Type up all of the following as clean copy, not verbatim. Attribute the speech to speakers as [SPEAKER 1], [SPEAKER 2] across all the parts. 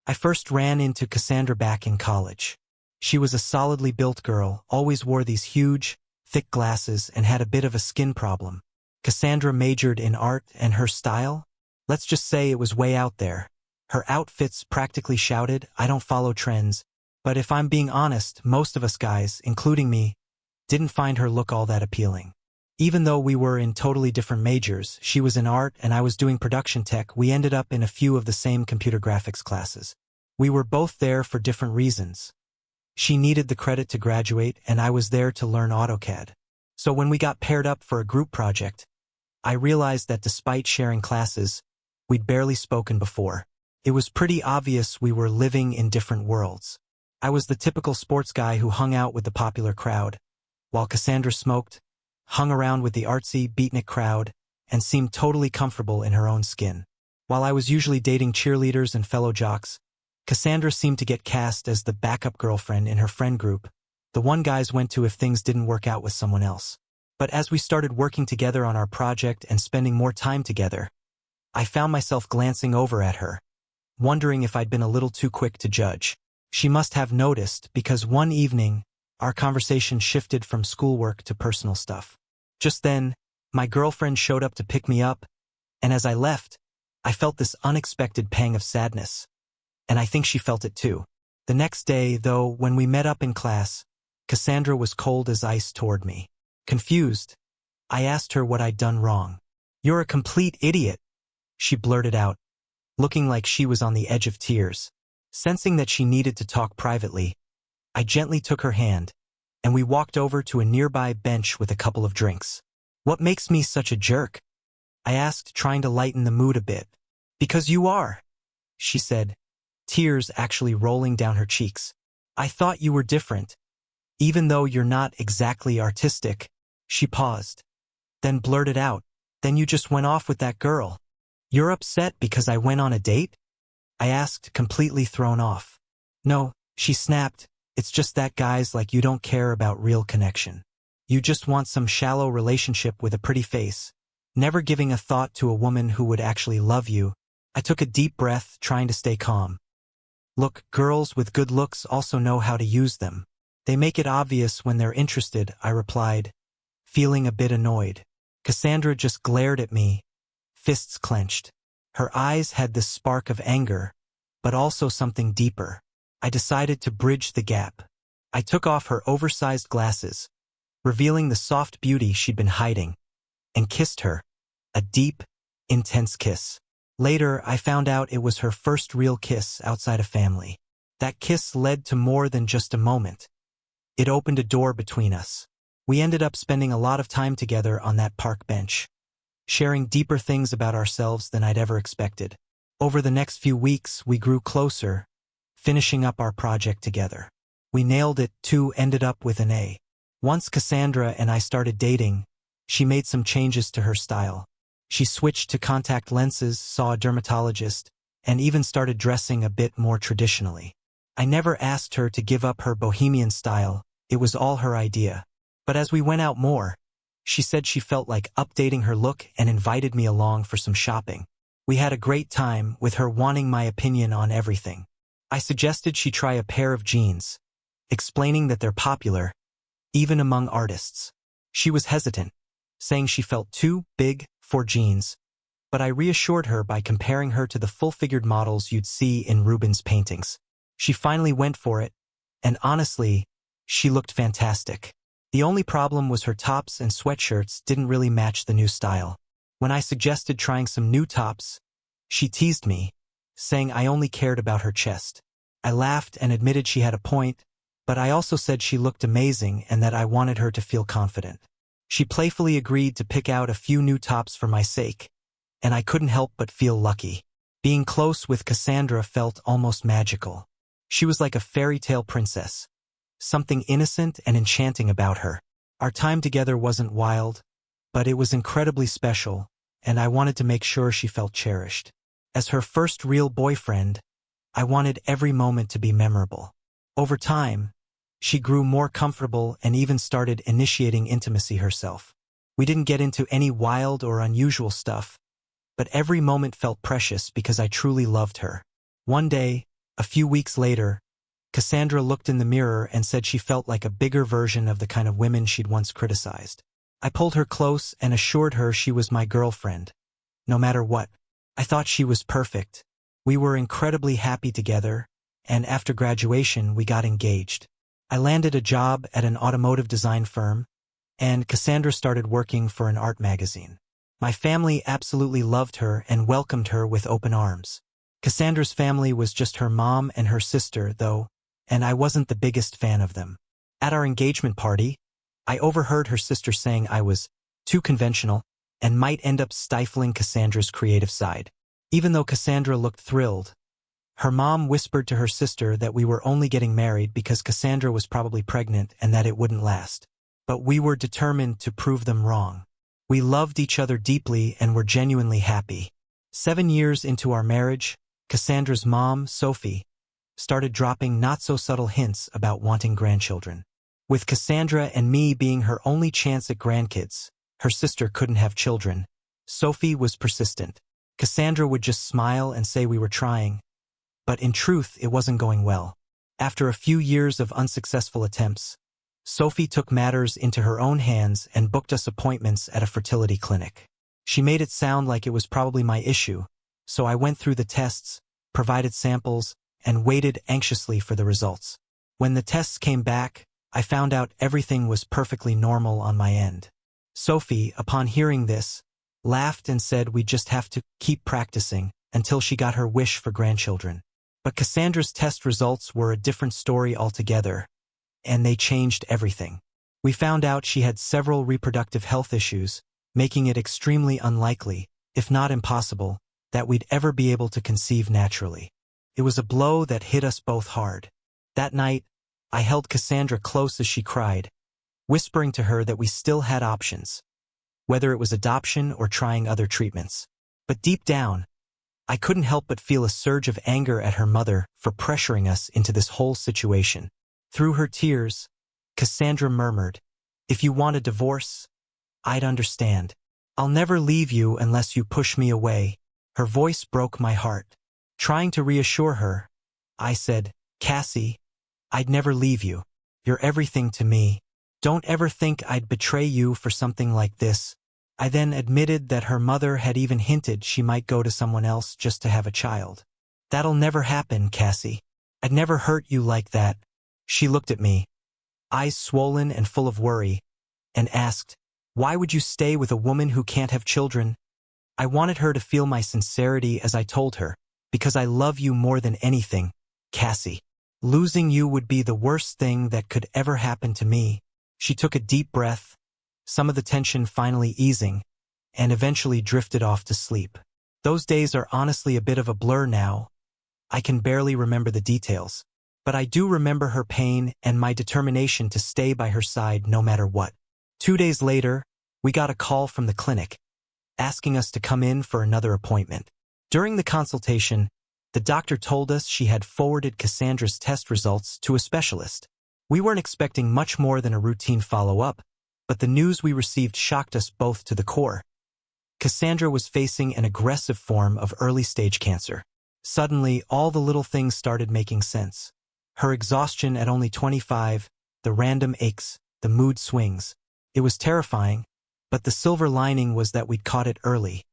[SPEAKER 1] I first ran into Cassandra back in college. She was a solidly built girl, always wore these huge, thick glasses and had a bit of a skin problem. Cassandra majored in art, and her style? Let's just say it was way out there. Her outfits practically shouted, "I don't follow trends." But if I'm being honest, most of us guys, including me, didn't find her look all that appealing. Even though we were in totally different majors, she was in art and I was doing production tech, we ended up in a few of the same computer graphics classes. We were both there for different reasons. She needed the credit to graduate and I was there to learn AutoCAD. So when we got paired up for a group project, I realized that despite sharing classes, we'd barely spoken before. It was pretty obvious we were living in different worlds. I was the typical sports guy who hung out with the popular crowd, while Cassandra smoked, hung around with the artsy, beatnik crowd, and seemed totally comfortable in her own skin. While I was usually dating cheerleaders and fellow jocks, Cassandra seemed to get cast as the backup girlfriend in her friend group, the one guys went to if things didn't work out with someone else. But as we started working together on our project and spending more time together, I found myself glancing over at her, wondering if I'd been a little too quick to judge. She must have noticed because one evening, our conversation shifted from schoolwork to personal stuff. Just then, my girlfriend showed up to pick me up, and as I left, I felt this unexpected pang of sadness. And I think she felt it too. The next day, though, when we met up in class, Cassandra was cold as ice toward me. Confused, I asked her what I'd done wrong. "You're a complete idiot," she blurted out, looking like she was on the edge of tears. Sensing that she needed to talk privately, I gently took her hand, and we walked over to a nearby bench with a couple of drinks. "What makes me such a jerk?" I asked, trying to lighten the mood a bit. "Because you are," she said, tears actually rolling down her cheeks. "I thought you were different. Even though you're not exactly artistic." She paused, then blurted out, "Then you just went off with that girl. You're upset because I went on a date?" I asked, completely thrown off. "No," she snapped, "it's just that guys like you don't care about real connection. You just want some shallow relationship with a pretty face, never giving a thought to a woman who would actually love you." I took a deep breath, trying to stay calm. "Look, girls with good looks also know how to use them. They make it obvious when they're interested," I replied, feeling a bit annoyed. Cassandra just glared at me, fists clenched. Her eyes had this spark of anger, but also something deeper. I decided to bridge the gap. I took off her oversized glasses, revealing the soft beauty she'd been hiding, and kissed her, a deep, intense kiss. Later, I found out it was her first real kiss outside of family. That kiss led to more than just a moment. It opened a door between us. We ended up spending a lot of time together on that park bench, sharing deeper things about ourselves than I'd ever expected. Over the next few weeks, we grew closer, finishing up our project together. We nailed it too, ended up with an A. Once Cassandra and I started dating, she made some changes to her style. She switched to contact lenses, saw a dermatologist, and even started dressing a bit more traditionally. I never asked her to give up her bohemian style, it was all her idea. But as we went out more, she said she felt like updating her look and invited me along for some shopping. We had a great time, with her wanting my opinion on everything. I suggested she try a pair of jeans, explaining that they're popular, even among artists. She was hesitant, saying she felt too big for jeans, but I reassured her by comparing her to the full-figured models you'd see in Rubens' paintings. She finally went for it, and honestly, she looked fantastic. The only problem was her tops and sweatshirts didn't really match the new style. When I suggested trying some new tops, she teased me, saying I only cared about her chest. I laughed and admitted she had a point, but I also said she looked amazing and that I wanted her to feel confident. She playfully agreed to pick out a few new tops for my sake, and I couldn't help but feel lucky. Being close with Cassandra felt almost magical. She was like a fairy tale princess, something innocent and enchanting about her. Our time together wasn't wild, but it was incredibly special, and I wanted to make sure she felt cherished. As her first real boyfriend, I wanted every moment to be memorable. Over time, she grew more comfortable and even started initiating intimacy herself. We didn't get into any wild or unusual stuff, but every moment felt precious because I truly loved her. One day, A few weeks later, Cassandra looked in the mirror and said she felt like a bigger version of the kind of women she'd once criticized. I pulled her close and assured her she was my girlfriend. No matter what, I thought she was perfect. We were incredibly happy together, and after graduation we got engaged. I landed a job at an automotive design firm, and Cassandra started working for an art magazine. My family absolutely loved her and welcomed her with open arms. Cassandra's family was just her mom and her sister, though, and I wasn't the biggest fan of them. At our engagement party, I overheard her sister saying I was too conventional and might end up stifling Cassandra's creative side. Even though Cassandra looked thrilled, her mom whispered to her sister that we were only getting married because Cassandra was probably pregnant and that it wouldn't last. But we were determined to prove them wrong. We loved each other deeply and were genuinely happy. 7 years into our marriage, Cassandra's mom, Sophie, started dropping not-so-subtle hints about wanting grandchildren. With Cassandra and me being her only chance at grandkids, her sister couldn't have children. Sophie was persistent. Cassandra would just smile and say we were trying, but in truth it wasn't going well. After a few years of unsuccessful attempts, Sophie took matters into her own hands and booked us appointments at a fertility clinic. She made it sound like it was probably my issue, so I went through the tests, provided samples, and waited anxiously for the results. When the tests came back, I found out everything was perfectly normal on my end. Sophie, upon hearing this, laughed and said we'd just have to keep practicing until she got her wish for grandchildren. But Cassandra's test results were a different story altogether, and they changed everything. We found out she had several reproductive health issues, making it extremely unlikely, if not impossible, that we'd ever be able to conceive naturally. It was a blow that hit us both hard. That night, I held Cassandra close as she cried, whispering to her that we still had options, whether it was adoption or trying other treatments. But deep down, I couldn't help but feel a surge of anger at her mother for pressuring us into this whole situation. Through her tears, Cassandra murmured, "If you want a divorce, I'd understand. I'll never leave you unless you push me away." Her voice broke my heart. Trying to reassure her, I said, "Cassie, I'd never leave you. You're everything to me. Don't ever think I'd betray you for something like this." I then admitted that her mother had even hinted she might go to someone else just to have a child. "That'll never happen, Cassie. I'd never hurt you like that." She looked at me, eyes swollen and full of worry, and asked, "Why would you stay with a woman who can't have children?" I wanted her to feel my sincerity as I told her, "Because I love you more than anything, Cassie. Losing you would be the worst thing that could ever happen to me." She took a deep breath, some of the tension finally easing, and eventually drifted off to sleep. Those days are honestly a bit of a blur now. I can barely remember the details, but I do remember her pain and my determination to stay by her side no matter what. 2 days later, we got a call from the clinic, asking us to come in for another appointment. During the consultation, the doctor told us she had forwarded Cassandra's test results to a specialist. We weren't expecting much more than a routine follow-up, but the news we received shocked us both to the core. Cassandra was facing an aggressive form of early-stage cancer. Suddenly, all the little things started making sense. Her exhaustion at only 25, the random aches, the mood swings. It was terrifying, but the silver lining was that we'd caught it early,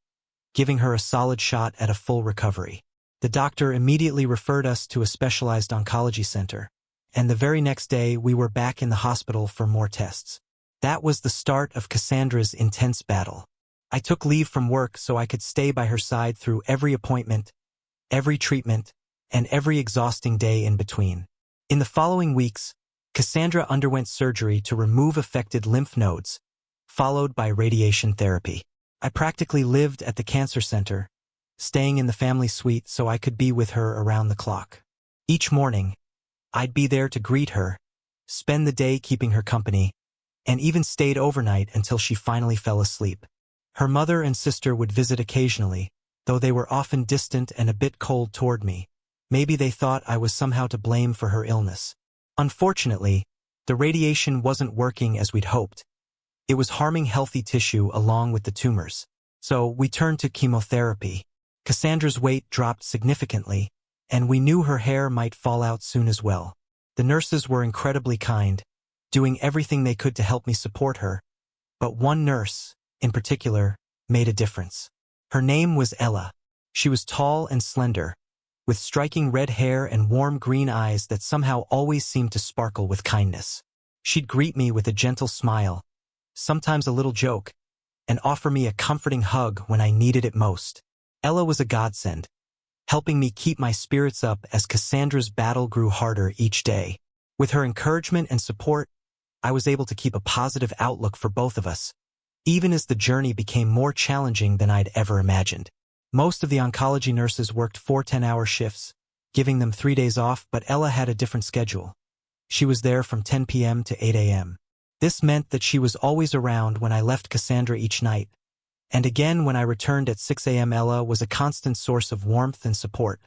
[SPEAKER 1] giving her a solid shot at a full recovery. The doctor immediately referred us to a specialized oncology center, and the very next day we were back in the hospital for more tests. That was the start of Cassandra's intense battle. I took leave from work so I could stay by her side through every appointment, every treatment, and every exhausting day in between. In the following weeks, Cassandra underwent surgery to remove affected lymph nodes, followed by radiation therapy. I practically lived at the cancer center, staying in the family suite so I could be with her around the clock. Each morning, I'd be there to greet her, spend the day keeping her company, and even stayed overnight until she finally fell asleep. Her mother and sister would visit occasionally, though they were often distant and a bit cold toward me. Maybe they thought I was somehow to blame for her illness. Unfortunately, the radiation wasn't working as we'd hoped. It was harming healthy tissue along with the tumors. So we turned to chemotherapy. Cassandra's weight dropped significantly, and we knew her hair might fall out soon as well. The nurses were incredibly kind, doing everything they could to help me support her, but one nurse, in particular, made a difference. Her name was Ella. She was tall and slender, with striking red hair and warm green eyes that somehow always seemed to sparkle with kindness. She'd greet me with a gentle smile, sometimes a little joke, and offer me a comforting hug when I needed it most. Ella was a godsend, helping me keep my spirits up as Cassandra's battle grew harder each day. With her encouragement and support, I was able to keep a positive outlook for both of us, even as the journey became more challenging than I'd ever imagined. Most of the oncology nurses worked 4 10-hour shifts, giving them 3 days off, but Ella had a different schedule. She was there from 10 p.m. to 8 a.m. This meant that she was always around when I left Cassandra each night, and again when I returned at 6 a.m. Ella was a constant source of warmth and support,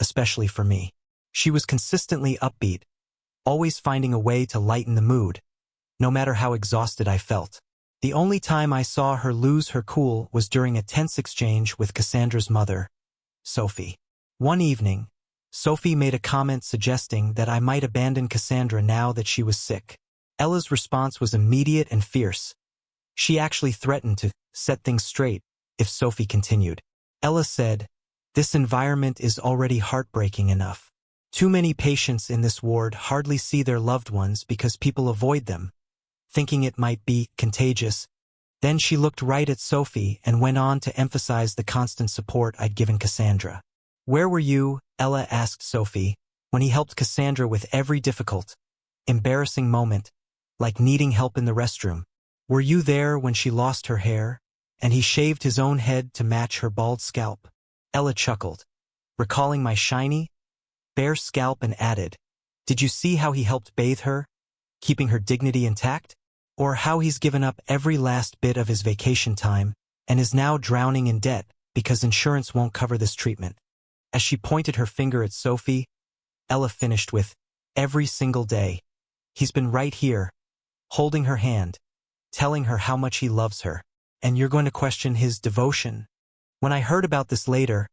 [SPEAKER 1] especially for me. She was consistently upbeat, always finding a way to lighten the mood, no matter how exhausted I felt. The only time I saw her lose her cool was during a tense exchange with Cassandra's mother, Sophie. One evening, Sophie made a comment suggesting that I might abandon Cassandra now that she was sick. Ella's response was immediate and fierce. She actually threatened to set things straight if Sophie continued. Ella said, "This environment is already heartbreaking enough. Too many patients in this ward hardly see their loved ones because people avoid them, thinking it might be contagious." Then she looked right at Sophie and went on to emphasize the constant support I'd given Cassandra. "Where were you," Ella asked Sophie, "when he helped Cassandra with every difficult, embarrassing moment, like needing help in the restroom? Were you there when she lost her hair, and he shaved his own head to match her bald scalp?" Ella chuckled, recalling my shiny, bare scalp, and added, "Did you see how he helped bathe her, keeping her dignity intact? Or how he's given up every last bit of his vacation time and is now drowning in debt because insurance won't cover this treatment?" As she pointed her finger at Sophie, Ella finished with, "Every single day. He's been right here, holding her hand, telling her how much he loves her. And you're going to question his devotion?" When I heard about this later,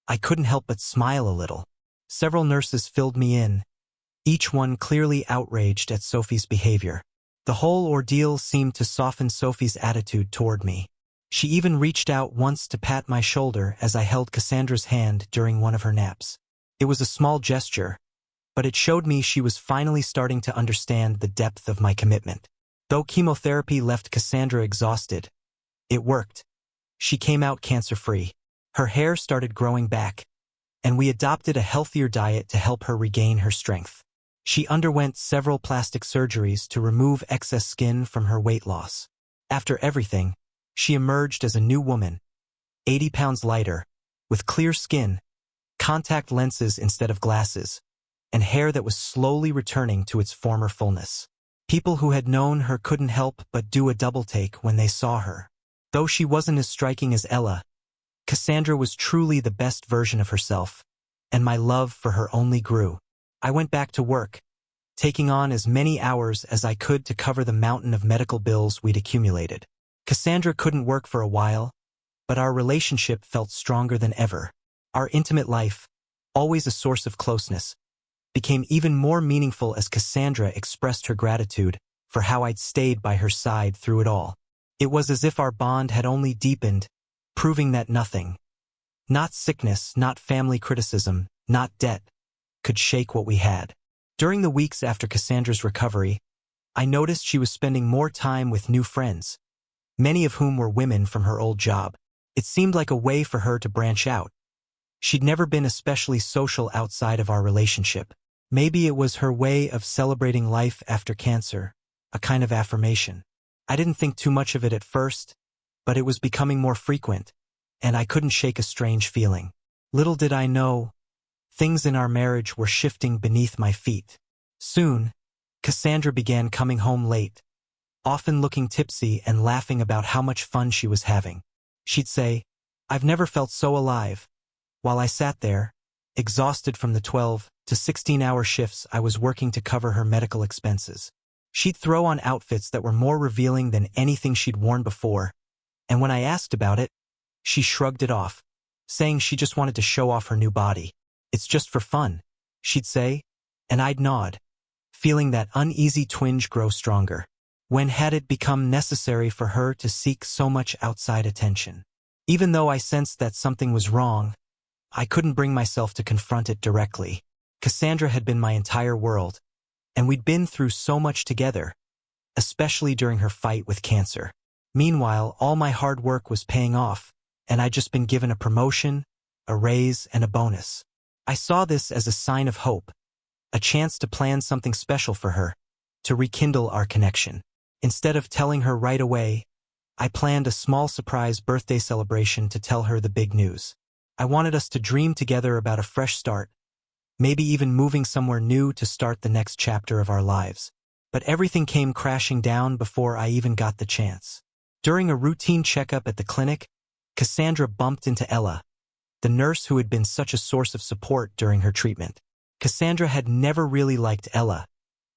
[SPEAKER 1] I couldn't help but smile a little. Several nurses filled me in, each one clearly outraged at Sophie's behavior. The whole ordeal seemed to soften Sophie's attitude toward me. She even reached out once to pat my shoulder as I held Cassandra's hand during one of her naps. It was a small gesture, but it showed me she was finally starting to understand the depth of my commitment. Though chemotherapy left Cassandra exhausted, it worked. She came out cancer-free. Her hair started growing back, and we adopted a healthier diet to help her regain her strength. She underwent several plastic surgeries to remove excess skin from her weight loss. After everything, she emerged as a new woman, 80 pounds lighter, with clear skin, contact lenses instead of glasses, and hair that was slowly returning to its former fullness. People who had known her couldn't help but do a double-take when they saw her. Though she wasn't as striking as Ella, Cassandra was truly the best version of herself, and my love for her only grew. I went back to work, taking on as many hours as I could to cover the mountain of medical bills we'd accumulated. Cassandra couldn't work for a while, but our relationship felt stronger than ever. Our intimate life, always a source of closeness, became even more meaningful as Cassandra expressed her gratitude for how I'd stayed by her side through it all. It was as if our bond had only deepened, proving that nothing, not sickness, not family criticism, not debt, could shake what we had. During the weeks after Cassandra's recovery, I noticed she was spending more time with new friends, many of whom were women from her old job. It seemed like a way for her to branch out. She'd never been especially social outside of our relationship. Maybe it was her way of celebrating life after cancer, a kind of affirmation. I didn't think too much of it at first, but it was becoming more frequent, and I couldn't shake a strange feeling. Little did I know, things in our marriage were shifting beneath my feet. Soon, Cassandra began coming home late, often looking tipsy and laughing about how much fun she was having. She'd say, "I've never felt so alive," while I sat there, exhausted from the 12 to 16-hour shifts I was working to cover her medical expenses. She'd throw on outfits that were more revealing than anything she'd worn before, and when I asked about it, she shrugged it off, saying she just wanted to show off her new body. It's just for fun, she'd say, and I'd nod, feeling that uneasy twinge grow stronger. When had it become necessary for her to seek so much outside attention? Even though I sensed that something was wrong, I couldn't bring myself to confront it directly. Cassandra had been my entire world, and we'd been through so much together, especially during her fight with cancer. Meanwhile, all my hard work was paying off, and I'd just been given a promotion, a raise, and a bonus. I saw this as a sign of hope, a chance to plan something special for her, to rekindle our connection. Instead of telling her right away, I planned a small surprise birthday celebration to tell her the big news. I wanted us to dream together about a fresh start, maybe even moving somewhere new to start the next chapter of our lives. But everything came crashing down before I even got the chance. During a routine checkup at the clinic, Cassandra bumped into Ella, the nurse who had been such a source of support during her treatment. Cassandra had never really liked Ella,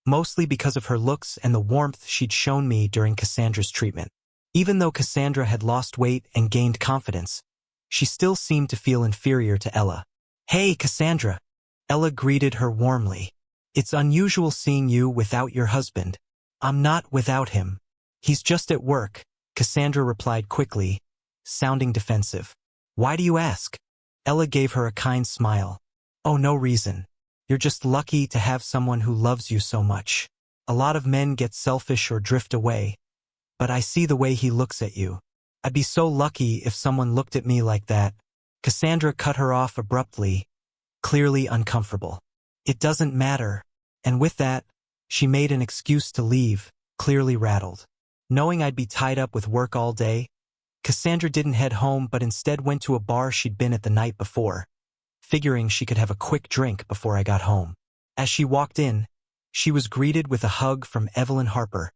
[SPEAKER 1] mostly because of her looks and the warmth she'd shown me during Cassandra's treatment. Even though Cassandra had lost weight and gained confidence, she still seemed to feel inferior to Ella. "Hey, Cassandra," Ella greeted her warmly. "It's unusual seeing you without your husband." "I'm not without him. He's just at work," Cassandra replied quickly, sounding defensive. "Why do you ask?" Ella gave her a kind smile. "Oh, no reason. You're just lucky to have someone who loves you so much. A lot of men get selfish or drift away, but I see the way he looks at you. I'd be so lucky if someone looked at me like that." Cassandra cut her off abruptly, clearly uncomfortable. "It doesn't matter." And with that, she made an excuse to leave, clearly rattled. Knowing I'd be tied up with work all day, Cassandra didn't head home but instead went to a bar she'd been at the night before, figuring she could have a quick drink before I got home. As she walked in, she was greeted with a hug from Evelyn Harper,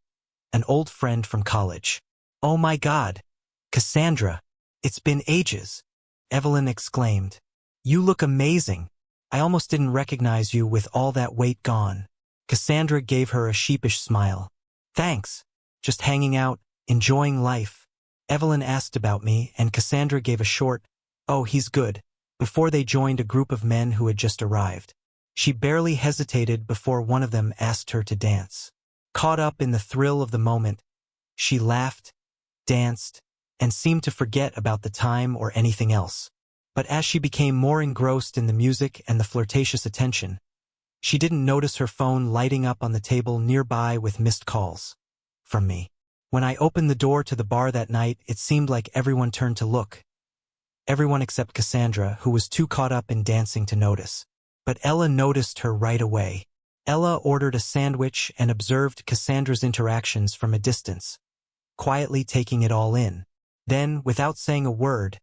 [SPEAKER 1] an old friend from college. "Oh my God, Cassandra, it's been ages," Evelyn exclaimed. "You look amazing. I almost didn't recognize you with all that weight gone." Cassandra gave her a sheepish smile. "Thanks. Just hanging out, enjoying life." Evelyn asked about me, and Cassandra gave a short, "Oh, he's good," before they joined a group of men who had just arrived. She barely hesitated before one of them asked her to dance. Caught up in the thrill of the moment, she laughed, danced, and seemed to forget about the time or anything else. But as she became more engrossed in the music and the flirtatious attention, she didn't notice her phone lighting up on the table nearby with missed calls from me. When I opened the door to the bar that night, it seemed like everyone turned to look. Everyone except Cassandra, who was too caught up in dancing to notice. But Ella noticed her right away. Ella ordered a sandwich and observed Cassandra's interactions from a distance, quietly taking it all in. Then, without saying a word,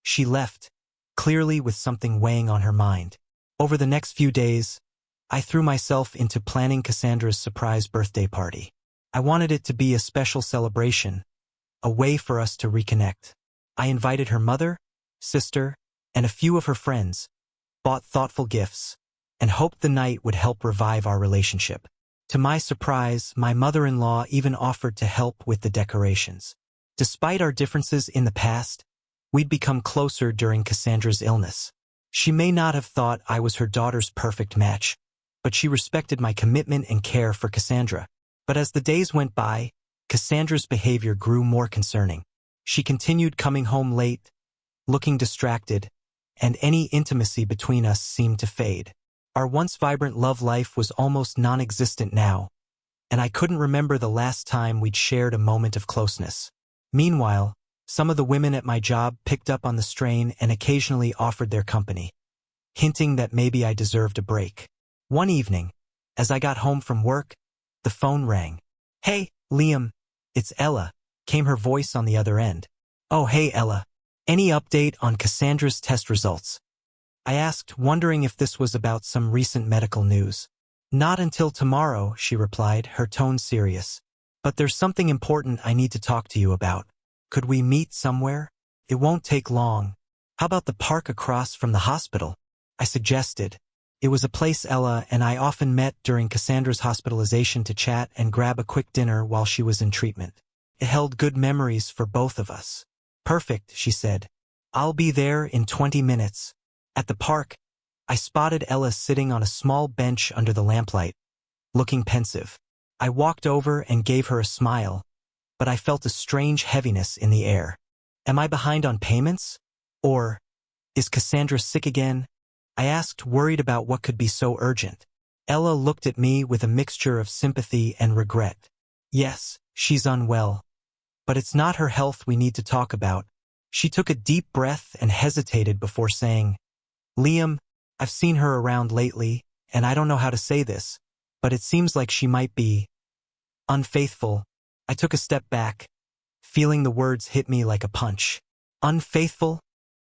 [SPEAKER 1] she left, clearly with something weighing on her mind. Over the next few days, I threw myself into planning Cassandra's surprise birthday party. I wanted it to be a special celebration, a way for us to reconnect. I invited her mother, sister, and a few of her friends, bought thoughtful gifts, and hoped the night would help revive our relationship. To my surprise, my mother-in-law even offered to help with the decorations. Despite our differences in the past, we'd become closer during Cassandra's illness. She may not have thought I was her daughter's perfect match, but she respected my commitment and care for Cassandra. But as the days went by, Cassandra's behavior grew more concerning. She continued coming home late, looking distracted, and any intimacy between us seemed to fade. Our once vibrant love life was almost non-existent now, and I couldn't remember the last time we'd shared a moment of closeness. Meanwhile, some of the women at my job picked up on the strain and occasionally offered their company, hinting that maybe I deserved a break. One evening, as I got home from work, the phone rang. "Hey, Liam, it's Ella," came her voice on the other end. "Oh, hey, Ella. Any update on Cassandra's test results?" I asked, wondering if this was about some recent medical news. "Not until tomorrow," she replied, her tone serious. "But there's something important I need to talk to you about. Could we meet somewhere? It won't take long." "How about the park across from the hospital?" I suggested. It was a place Ella and I often met during Cassandra's hospitalization to chat and grab a quick dinner while she was in treatment. It held good memories for both of us. "Perfect," she said. "I'll be there in 20 minutes. At the park, I spotted Ella sitting on a small bench under the lamplight, looking pensive. I walked over and gave her a smile, but I felt a strange heaviness in the air. Am I behind on payments? Or is Cassandra sick again? I asked, worried about what could be so urgent. Ella looked at me with a mixture of sympathy and regret. Yes, she's unwell. But it's not her health we need to talk about. She took a deep breath and hesitated before saying, Liam, I've seen her around lately, and I don't know how to say this, but it seems like she might be unfaithful. I took a step back, feeling the words hit me like a punch. Unfaithful?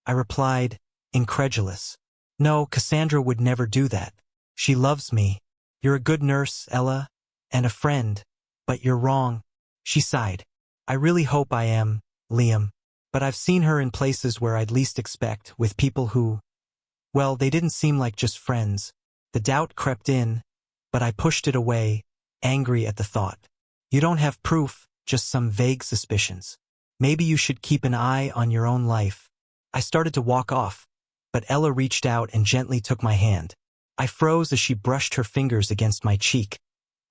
[SPEAKER 1] I replied, incredulous. No, Cassandra would never do that. She loves me. You're a good nurse, Ella, and a friend, but you're wrong. She sighed. I really hope I am, Liam, but I've seen her in places where I'd least expect, with people who, well, they didn't seem like just friends. The doubt crept in, but I pushed it away, angry at the thought. You don't have proof, just some vague suspicions. Maybe you should keep an eye on your own life. I started to walk off, but Ella reached out and gently took my hand. I froze as she brushed her fingers against my cheek,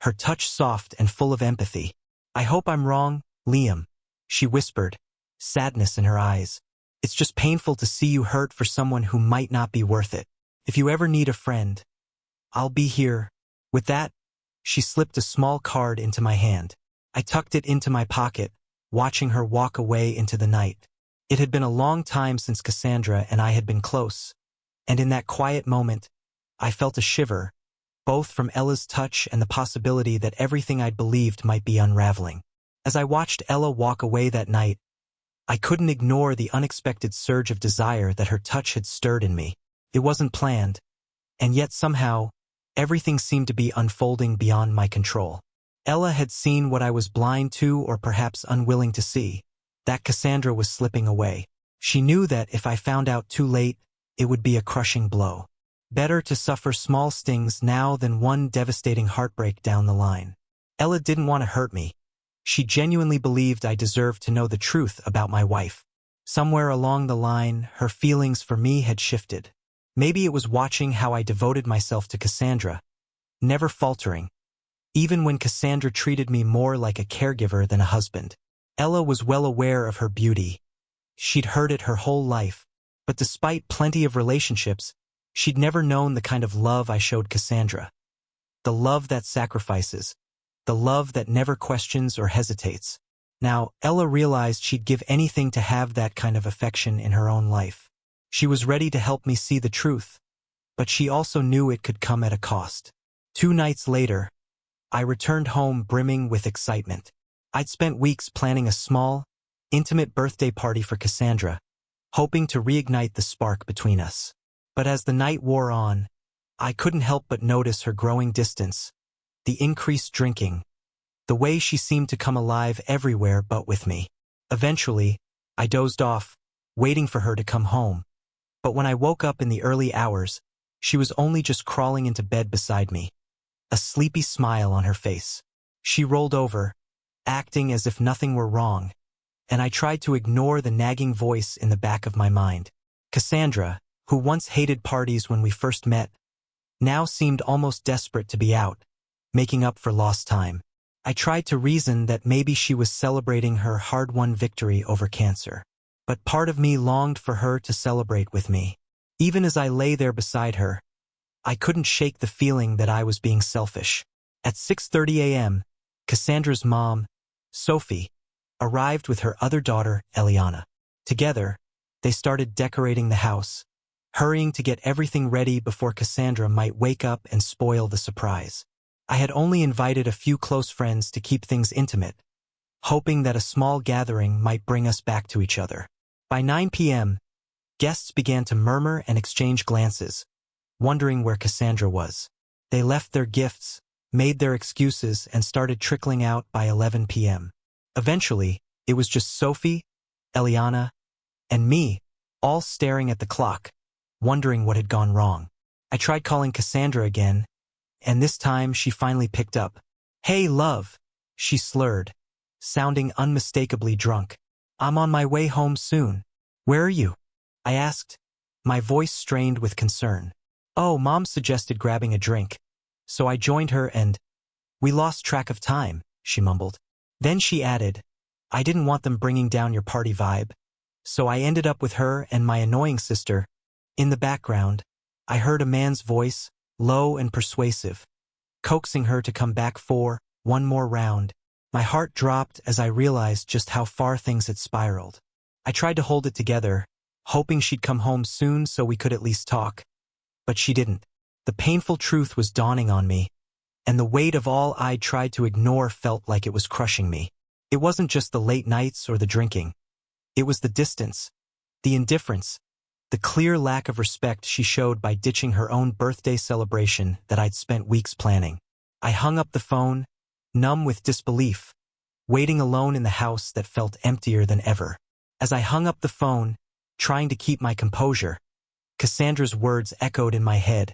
[SPEAKER 1] her touch soft and full of empathy. I hope I'm wrong, Liam, she whispered, sadness in her eyes. It's just painful to see you hurt for someone who might not be worth it. If you ever need a friend, I'll be here. With that, she slipped a small card into my hand. I tucked it into my pocket, watching her walk away into the night. It had been a long time since Cassandra and I had been close, and in that quiet moment, I felt a shiver, both from Ella's touch and the possibility that everything I'd believed might be unraveling. As I watched Ella walk away that night, I couldn't ignore the unexpected surge of desire that her touch had stirred in me. It wasn't planned, and yet somehow, everything seemed to be unfolding beyond my control. Ella had seen what I was blind to or perhaps unwilling to see, that Cassandra was slipping away. She knew that if I found out too late, it would be a crushing blow. Better to suffer small stings now than one devastating heartbreak down the line. Ella didn't want to hurt me. She genuinely believed I deserved to know the truth about my wife. Somewhere along the line, her feelings for me had shifted. Maybe it was watching how I devoted myself to Cassandra, never faltering, even when Cassandra treated me more like a caregiver than a husband. Ella was well aware of her beauty. She'd heard it her whole life, but despite plenty of relationships, she'd never known the kind of love I showed Cassandra. The love that sacrifices, the love that never questions or hesitates. Now, Ella realized she'd give anything to have that kind of affection in her own life. She was ready to help me see the truth, but she also knew it could come at a cost. 2 nights later, I returned home brimming with excitement. I'd spent weeks planning a small, intimate birthday party for Cassandra, hoping to reignite the spark between us. But as the night wore on, I couldn't help but notice her growing distance, the increased drinking, the way she seemed to come alive everywhere but with me. Eventually, I dozed off, waiting for her to come home. But when I woke up in the early hours, she was only just crawling into bed beside me, a sleepy smile on her face. She rolled over, acting as if nothing were wrong, and I tried to ignore the nagging voice in the back of my mind. Cassandra, who once hated parties when we first met, now seemed almost desperate to be out, making up for lost time. I tried to reason that maybe she was celebrating her hard-won victory over cancer. But part of me longed for her to celebrate with me. Even as I lay there beside her, I couldn't shake the feeling that I was being selfish. At 6:30 a.m., Cassandra's mom, Sophie, arrived with her other daughter, Eliana. Together, they started decorating the house, hurrying to get everything ready before Cassandra might wake up and spoil the surprise. I had only invited a few close friends to keep things intimate, hoping that a small gathering might bring us back to each other. By 9 p.m., guests began to murmur and exchange glances, wondering where Cassandra was. They left their gifts, made their excuses, and started trickling out by 11 p.m. Eventually, it was just Sophie, Eliana, and me, all staring at the clock, wondering what had gone wrong. I tried calling Cassandra again, and this time she finally picked up. "Hey, love," she slurred, sounding unmistakably drunk. "I'm on my way home soon. Where are you?" I asked, my voice strained with concern. Oh, Mom suggested grabbing a drink. So I joined her and we lost track of time, she mumbled. Then she added, I didn't want them bringing down your party vibe. So I ended up with her and my annoying sister. In the background, I heard a man's voice, low and persuasive, coaxing her to come back for one more round. My heart dropped as I realized just how far things had spiraled. I tried to hold it together, hoping she'd come home soon so we could at least talk. But she didn't. The painful truth was dawning on me, and the weight of all I'd tried to ignore felt like it was crushing me. It wasn't just the late nights or the drinking. It was the distance, the indifference, the clear lack of respect she showed by ditching her own birthday celebration that I'd spent weeks planning. I hung up the phone, numb with disbelief, waiting alone in the house that felt emptier than ever. As I hung up the phone, trying to keep my composure, Cassandra's words echoed in my head,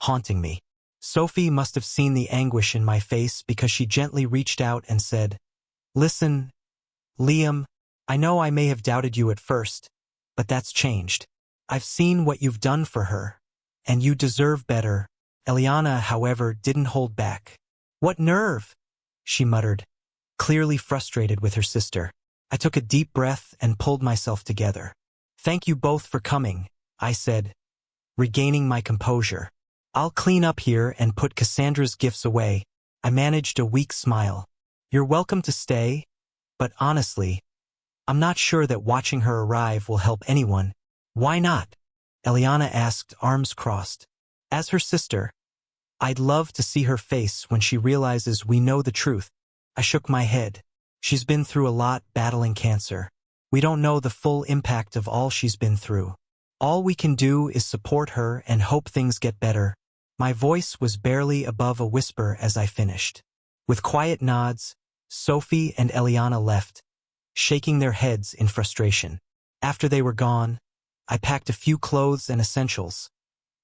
[SPEAKER 1] haunting me. Sophie must have seen the anguish in my face because she gently reached out and said, Listen, Liam, I know I may have doubted you at first, but that's changed. I've seen what you've done for her, and you deserve better. Eliana, however, didn't hold back. What nerve, she muttered, clearly frustrated with her sister. I took a deep breath and pulled myself together. Thank you both for coming, I said, regaining my composure. I'll clean up here and put Cassandra's gifts away. I managed a weak smile. You're welcome to stay, but honestly, I'm not sure that watching her arrive will help anyone. Why not? Eliana asked, arms crossed. As her sister, I'd love to see her face when she realizes we know the truth. I shook my head. She's been through a lot battling cancer. We don't know the full impact of all she's been through. All we can do is support her and hope things get better. My voice was barely above a whisper as I finished. With quiet nods, Sophie and Eliana left, shaking their heads in frustration. After they were gone, I packed a few clothes and essentials,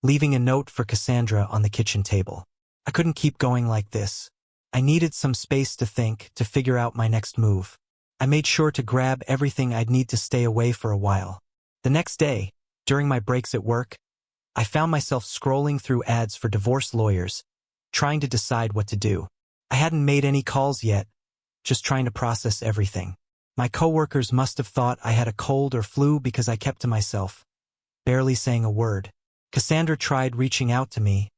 [SPEAKER 1] leaving a note for Cassandra on the kitchen table. I couldn't keep going like this. I needed some space to think, to figure out my next move. I made sure to grab everything I'd need to stay away for a while. The next day, during my breaks at work, I found myself scrolling through ads for divorce lawyers, trying to decide what to do. I hadn't made any calls yet, just trying to process everything. My coworkers must have thought I had a cold or flu because I kept to myself, barely saying a word. Cassandra tried reaching out to me,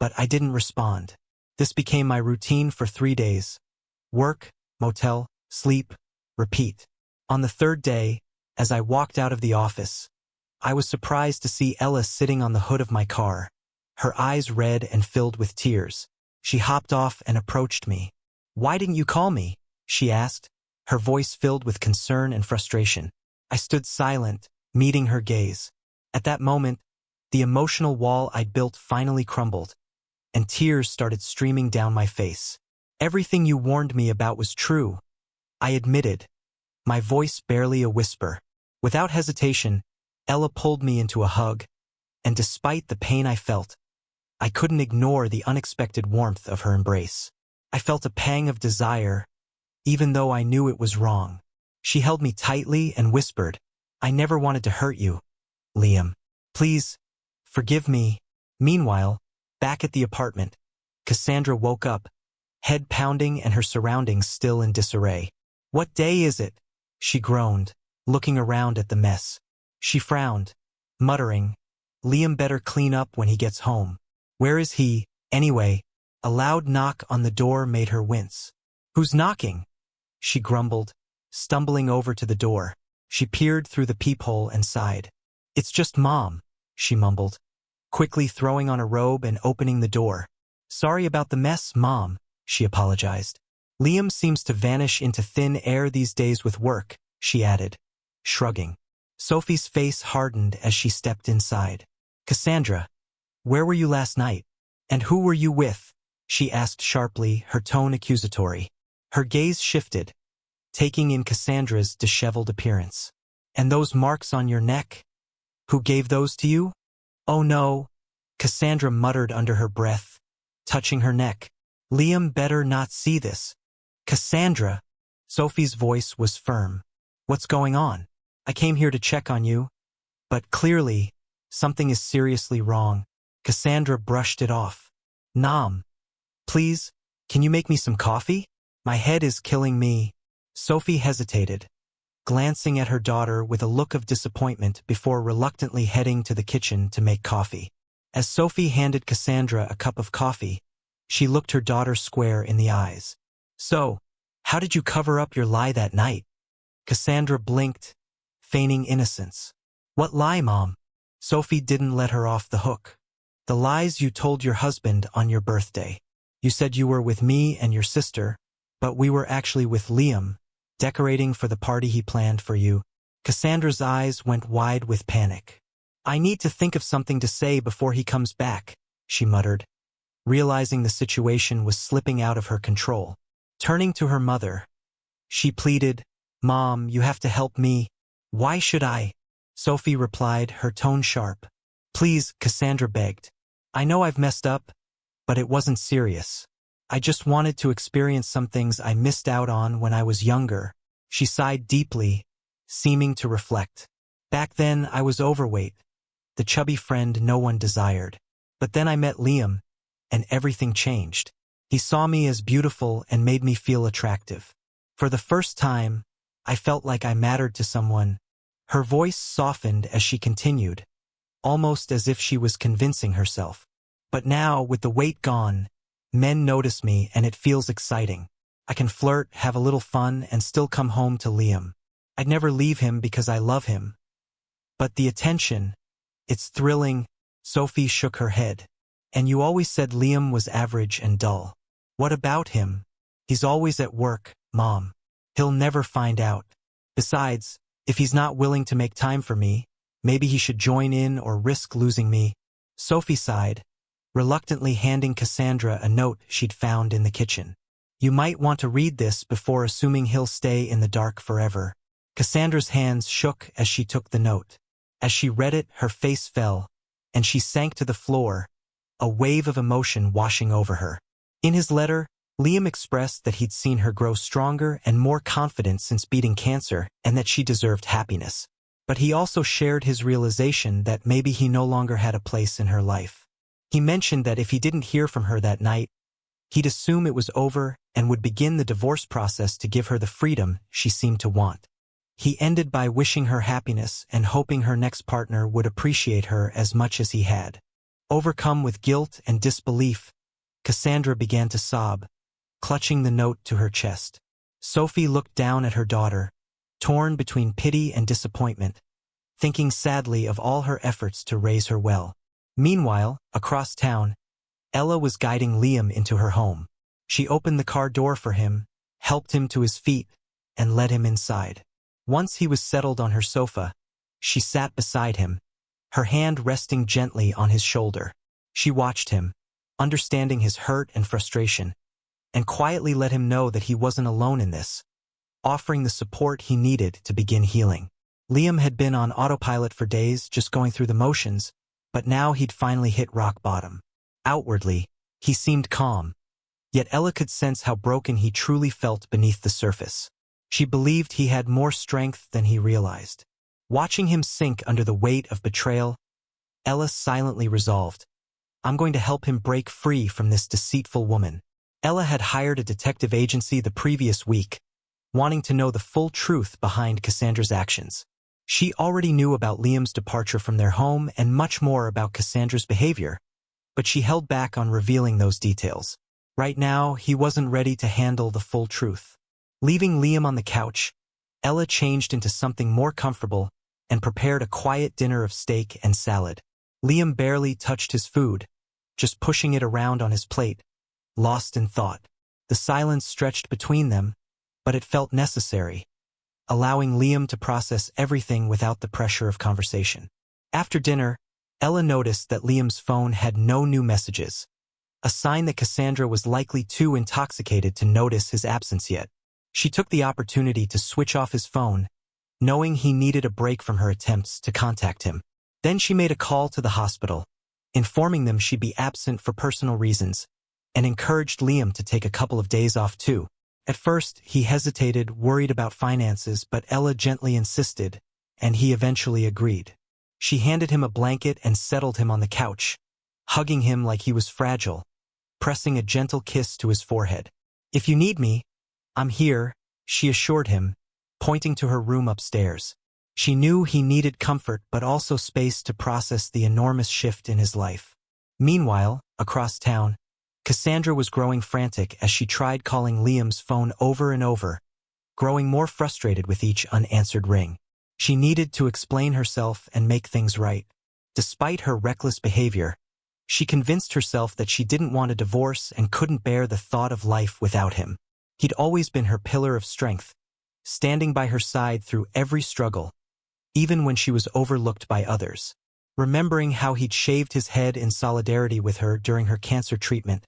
[SPEAKER 1] but I didn't respond. This became my routine for 3 days. Work, motel, sleep, repeat. On the third day, as I walked out of the office, I was surprised to see Ella sitting on the hood of my car, her eyes red and filled with tears. She hopped off and approached me. Why didn't you call me? She asked, her voice filled with concern and frustration. I stood silent, meeting her gaze. At that moment, the emotional wall I'd built finally crumbled, and tears started streaming down my face. Everything you warned me about was true, I admitted, my voice barely a whisper. Without hesitation, Ella pulled me into a hug, and despite the pain I felt, I couldn't ignore the unexpected warmth of her embrace. I felt a pang of desire, even though I knew it was wrong. She held me tightly and whispered, I never wanted to hurt you, Liam. Please, forgive me. Meanwhile, back at the apartment, Cassandra woke up, head pounding and her surroundings still in disarray. What day is it? She groaned, looking around at the mess. She frowned, muttering, Liam better clean up when he gets home. Where is he, anyway? A loud knock on the door made her wince. Who's knocking? She grumbled, stumbling over to the door. She peered through the peephole and sighed. It's just Mom, she mumbled, quickly throwing on a robe and opening the door. Sorry about the mess, Mom, she apologized. Liam seems to vanish into thin air these days with work, she added, shrugging. Sophie's face hardened as she stepped inside. Cassandra, where were you last night? And who were you with? She asked sharply, her tone accusatory. Her gaze shifted, taking in Cassandra's disheveled appearance. And those marks on your neck? Who gave those to you? Oh no, Cassandra muttered under her breath, touching her neck. Liam better not see this. Cassandra! Sophie's voice was firm. What's going on? I came here to check on you. But clearly, something is seriously wrong. Cassandra brushed it off. Nom. Please, can you make me some coffee? My head is killing me. Sophie hesitated, glancing at her daughter with a look of disappointment before reluctantly heading to the kitchen to make coffee. As Sophie handed Cassandra a cup of coffee, she looked her daughter square in the eyes. So, how did you cover up your lie that night? Cassandra blinked, feigning innocence. What lie, Mom? Sophie didn't let her off the hook. The lies you told your husband on your birthday. You said you were with me and your sister, but we were actually with Liam, decorating for the party he planned for you. Cassandra's eyes went wide with panic. I need to think of something to say before he comes back, she muttered, realizing the situation was slipping out of her control. Turning to her mother, she pleaded, Mom, you have to help me. Why should I? Sophie replied, her tone sharp. Please, Cassandra begged. I know I've messed up, but it wasn't serious. I just wanted to experience some things I missed out on when I was younger. She sighed deeply, seeming to reflect. Back then, I was overweight, the chubby friend no one desired. But then I met Liam, and everything changed. He saw me as beautiful and made me feel attractive. For the first time, I felt like I mattered to someone. Her voice softened as she continued, almost as if she was convincing herself. But now, with the weight gone, men notice me and it feels exciting. I can flirt, have a little fun, and still come home to Liam. I'd never leave him because I love him. But the attention, it's thrilling. Sophie shook her head. And you always said Liam was average and dull. What about him? He's always at work, Mom. He'll never find out. Besides, if he's not willing to make time for me, maybe he should join in or risk losing me. Sophie sighed, reluctantly handing Cassandra a note she'd found in the kitchen. You might want to read this before assuming he'll stay in the dark forever. Cassandra's hands shook as she took the note. As she read it, her face fell, and she sank to the floor, a wave of emotion washing over her. In his letter, Liam expressed that he'd seen her grow stronger and more confident since beating cancer and that she deserved happiness. But he also shared his realization that maybe he no longer had a place in her life. He mentioned that if he didn't hear from her that night, he'd assume it was over and would begin the divorce process to give her the freedom she seemed to want. He ended by wishing her happiness and hoping her next partner would appreciate her as much as he had. Overcome with guilt and disbelief, Cassandra began to sob, clutching the note to her chest. Sophie looked down at her daughter, torn between pity and disappointment, thinking sadly of all her efforts to raise her well. Meanwhile, across town, Ella was guiding Liam into her home. She opened the car door for him, helped him to his feet, and led him inside. Once he was settled on her sofa, she sat beside him, her hand resting gently on his shoulder. She watched him, understanding his hurt and frustration, and quietly let him know that he wasn't alone in this, offering the support he needed to begin healing. Liam had been on autopilot for days, just going through the motions, but now he'd finally hit rock bottom. Outwardly, he seemed calm, yet Ella could sense how broken he truly felt beneath the surface. She believed he had more strength than he realized. Watching him sink under the weight of betrayal, Ella silently resolved, I'm going to help him break free from this deceitful woman. Ella had hired a detective agency the previous week, wanting to know the full truth behind Cassandra's actions. She already knew about Liam's departure from their home and much more about Cassandra's behavior, but she held back on revealing those details. Right now, he wasn't ready to handle the full truth. Leaving Liam on the couch, Ella changed into something more comfortable and prepared a quiet dinner of steak and salad. Liam barely touched his food, just pushing it around on his plate, lost in thought. The silence stretched between them, but it felt necessary, allowing Liam to process everything without the pressure of conversation. After dinner, Ella noticed that Liam's phone had no new messages, a sign that Cassandra was likely too intoxicated to notice his absence yet. She took the opportunity to switch off his phone, knowing he needed a break from her attempts to contact him. Then she made a call to the hospital, informing them she'd be absent for personal reasons, and encouraged Liam to take a couple of days off too. At first, he hesitated, worried about finances, but Ella gently insisted, and he eventually agreed. She handed him a blanket and settled him on the couch, hugging him like he was fragile, pressing a gentle kiss to his forehead. "If you need me, I'm here," she assured him, pointing to her room upstairs. She knew he needed comfort but also space to process the enormous shift in his life. Meanwhile, across town, Cassandra was growing frantic as she tried calling Liam's phone over and over, growing more frustrated with each unanswered ring. She needed to explain herself and make things right. Despite her reckless behavior, she convinced herself that she didn't want a divorce and couldn't bear the thought of life without him. He'd always been her pillar of strength, standing by her side through every struggle, even when she was overlooked by others. Remembering how he'd shaved his head in solidarity with her during her cancer treatment,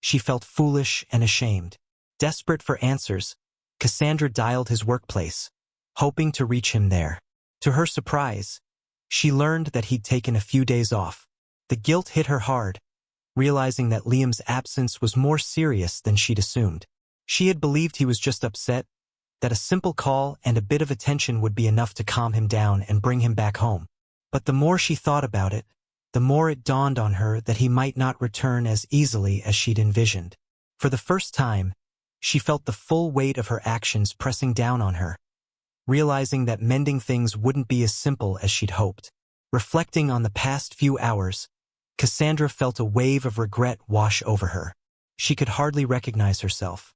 [SPEAKER 1] she felt foolish and ashamed. Desperate for answers, Cassandra dialed his workplace, hoping to reach him there. To her surprise, she learned that he'd taken a few days off. The guilt hit her hard, realizing that Liam's absence was more serious than she'd assumed. She had believed he was just upset, that a simple call and a bit of attention would be enough to calm him down and bring him back home. But the more she thought about it, the more it dawned on her that he might not return as easily as she'd envisioned. For the first time, she felt the full weight of her actions pressing down on her, realizing that mending things wouldn't be as simple as she'd hoped. Reflecting on the past few hours, Cassandra felt a wave of regret wash over her. She could hardly recognize herself.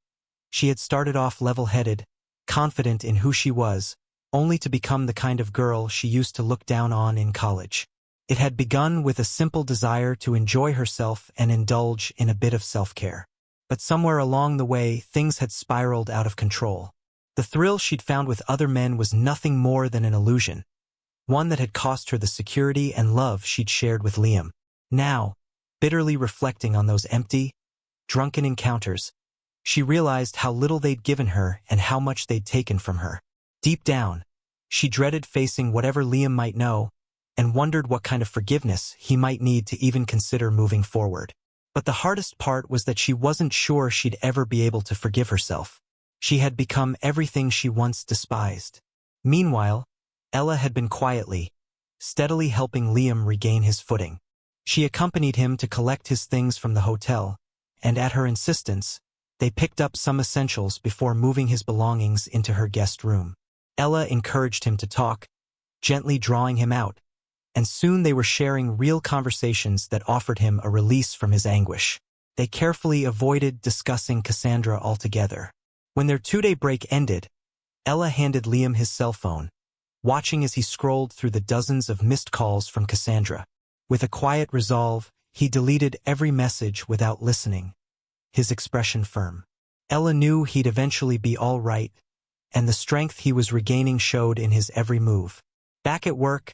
[SPEAKER 1] She had started off level-headed, confident in who she was, only to become the kind of girl she used to look down on in college. It had begun with a simple desire to enjoy herself and indulge in a bit of self-care. But somewhere along the way, things had spiraled out of control. The thrill she'd found with other men was nothing more than an illusion, one that had cost her the security and love she'd shared with Liam. Now, bitterly reflecting on those empty, drunken encounters, she realized how little they'd given her and how much they'd taken from her. Deep down, she dreaded facing whatever Liam might know and wondered what kind of forgiveness he might need to even consider moving forward. But the hardest part was that she wasn't sure she'd ever be able to forgive herself. She had become everything she once despised. Meanwhile, Ella had been quietly, steadily helping Liam regain his footing. She accompanied him to collect his things from the hotel, and at her insistence, they picked up some essentials before moving his belongings into her guest room. Ella encouraged him to talk, gently drawing him out, and soon they were sharing real conversations that offered him a release from his anguish. They carefully avoided discussing Cassandra altogether. When their 2-day break ended, Ella handed Liam his cell phone, watching as he scrolled through the dozens of missed calls from Cassandra. With a quiet resolve, he deleted every message without listening, his expression firm. Ella knew he'd eventually be all right, and the strength he was regaining showed in his every move. Back at work,